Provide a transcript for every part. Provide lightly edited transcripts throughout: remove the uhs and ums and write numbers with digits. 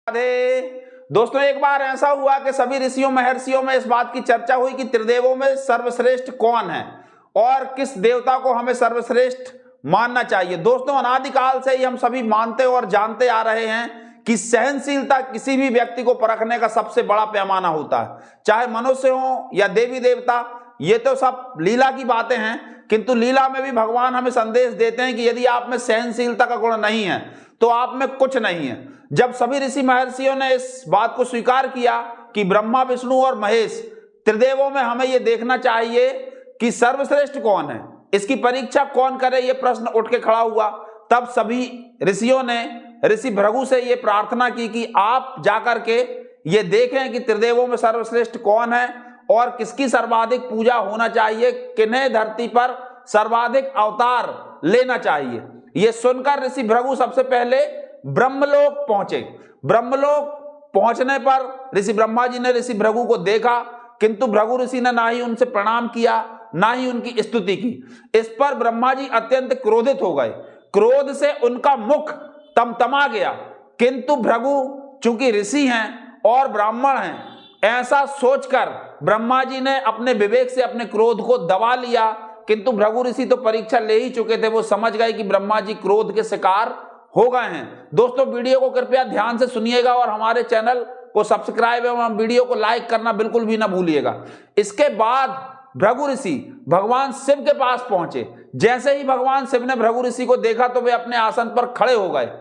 दोस्तों, एक बार ऐसा हुआ कि सभी ऋषियों महर्षियों में इस बात की चर्चा हुई कि त्रिदेवों में सर्वश्रेष्ठ कौन है और किस देवता को हमें सर्वश्रेष्ठ मानना चाहिए। दोस्तों, अनादिकाल से ही हम सभी मानते और जानते आ रहे हैं कि सहनशीलता किसी भी व्यक्ति को परखने का सबसे बड़ा पैमाना होता है, चाहे मनुष्य हो या देवी देवता। ये तो सब लीला की बातें हैं, किंतु लीला में भी भगवान हमें संदेश देते हैं कि यदि आप में सहनशीलता का गुण नहीं है तो आप में कुछ नहीं है। जब सभी ऋषि महर्षियों ने इस बात को स्वीकार किया कि ब्रह्मा विष्णु और महेश त्रिदेवों में हमें यह देखना चाहिए कि सर्वश्रेष्ठ कौन है, इसकी परीक्षा कौन करे, यह प्रश्न उठ के खड़ा हुआ। तब सभी ऋषियों ने ऋषि भृगु से यह प्रार्थना की कि आप जाकर के ये देखें कि त्रिदेवों में सर्वश्रेष्ठ कौन है और किसकी सर्वाधिक पूजा होना चाहिए, किन्हें धरती पर सर्वाधिक अवतार लेना चाहिए। यह सुनकर ऋषि भृगु सबसे पहले ब्रह्मलोक पहुंचे। ब्रह्मलोक पहुंचने पर ऋषि ब्रह्मा जी ने ऋषि भृगु को देखा, किंतु भृगु ऋषि ने ना ही उनसे प्रणाम किया ना ही उनकी स्तुति की। इस पर ब्रह्मा जी अत्यंत क्रोधित हो गए। क्रोध से उनका मुख तमतमा गया, किंतु भृगु चूंकि ऋषि हैं और ब्राह्मण हैं, ऐसा सोचकर ब्रह्मा जी ने अपने विवेक से अपने क्रोध को दबा लिया। किंतु भृगु ऋषि तो परीक्षा ले ही चुके थे, वो समझ गए कि ब्रह्मा जी क्रोध के शिकार हो गए हैं। दोस्तों, वीडियो को कृपया ध्यान से सुनिएगा और हमारे चैनल को सब्सक्राइब एवं वीडियो को लाइक करना बिल्कुल भी ना भूलिएगा। इसके बाद भृगु ऋषि भगवान शिव के पास पहुंचे। जैसे ही भगवान शिव ने भृगु ऋषि को देखा तो वे अपने आसन पर खड़े हो गए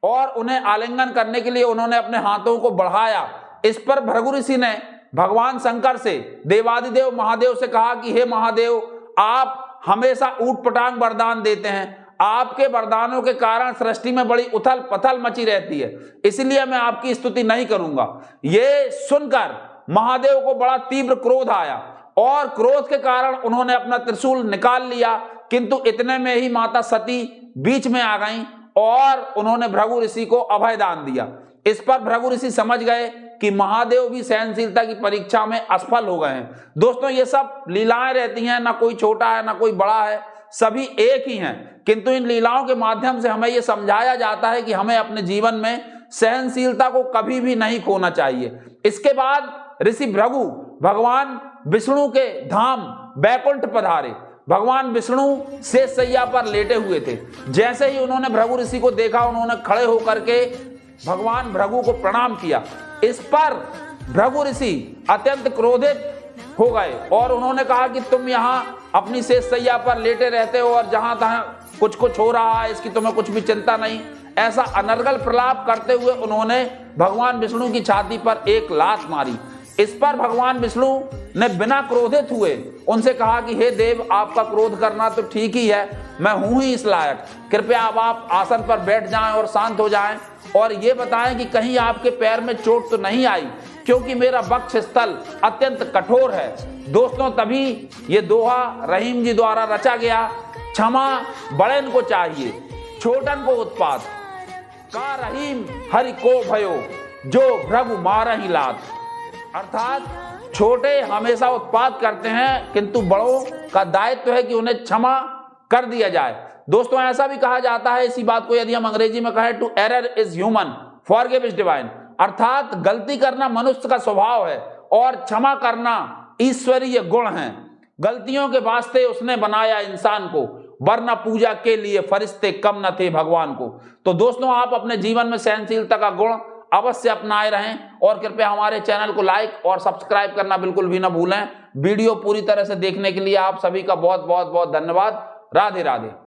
और उन्हें आलिंगन करने के लिए उन्होंने अपने हाथों को बढ़ाया। इस पर भृगु ऋषि ने भगवान शंकर से, देवादिदेव महादेव से कहा कि हे महादेव, आप हमेशा ऊटपटांग वरदान देते हैं, आपके वरदानों के कारण सृष्टि में बड़ी उथल पथल मची रहती है, इसलिए मैं आपकी स्तुति नहीं करूंगा। ये सुनकर महादेव को बड़ा तीव्र क्रोध आया और क्रोध के कारण उन्होंने अपना त्रिशूल निकाल लिया, किंतु इतने में ही माता सती बीच में आ गईं और उन्होंने भृगु ऋषि को अभय दान दिया। इस पर भृगु ऋषि समझ गए कि महादेव भी सहनशीलता की परीक्षा में असफल हो गए हैं। दोस्तों, ये सब लीलाएं रहती हैं, ना कोई छोटा है ना कोई बड़ा है, सभी एक ही हैं, किंतु इन लीलाओं के माध्यम से हमें यह समझाया जाता है कि हमें अपने जीवन में सहनशीलता को कभी भी नहीं खोना चाहिए। इसके बाद ऋषि भृगु भगवान विष्णु के धाम बैकुंठ पधारे। भगवान विष्णु शेषशैया पर लेटे हुए थे। जैसे ही उन्होंने भृगु ऋषि को देखा, उन्होंने खड़े होकर के भगवान भृगु को प्रणाम किया। इस पर भृगु ऋषि अत्यंत क्रोधित हो गए और उन्होंने कहा कि तुम यहाँ अपनी शेषशैया पर लेटे रहते हो और जहां तहां कुछ कुछ हो रहा है, इसकी तुम्हें कुछ भी चिंता नहीं। ऐसा अनर्गल प्रलाप करते हुए उन्होंने भगवान विष्णु की छाती पर एक लात मारी। इस पर भगवान विष्णु ने बिना क्रोधित हुए उनसे कहा कि हे देव, आपका क्रोध करना तो ठीक ही है, मैं हूं ही इस लायक, कृपया अब आप आसन पर बैठ जाएं और शांत हो जाएं और ये बताएं कि कहीं आपके पैर में चोट तो नहीं आई, क्योंकि मेरा वक्ष स्थल अत्यंत कठोर है। दोस्तों, तभी ये दोहा रहीम जी द्वारा रचा गया, क्षमा बड़न को चाहिए, छोटन को उत्पात, का रहीम हरि को भयो, जो भृगु मारहि लात। अर्थात छोटे हमेशा उत्पात करते हैं, किंतु बड़ों का दायित्व है कि उन्हें क्षमा कर दिया जाए। दोस्तों, ऐसा भी कहा जाता है, इसी बात को यदि हम अंग्रेजी में कहें, to error is human, forgive is divine. अर्थात गलती करना मनुष्य का स्वभाव है और क्षमा करना ईश्वरीय गुण है। गलतियों के वास्ते उसने बनाया इंसान को, वरना पूजा के लिए फरिश्ते कम न थे भगवान को। तो दोस्तों, आप अपने जीवन में सहनशीलता का गुण अवश्य अपनाए रहें और कृपया हमारे चैनल को लाइक और सब्सक्राइब करना बिल्कुल भी ना भूलें। वीडियो पूरी तरह से देखने के लिए आप सभी का बहुत बहुत बहुत धन्यवाद। राधे राधे।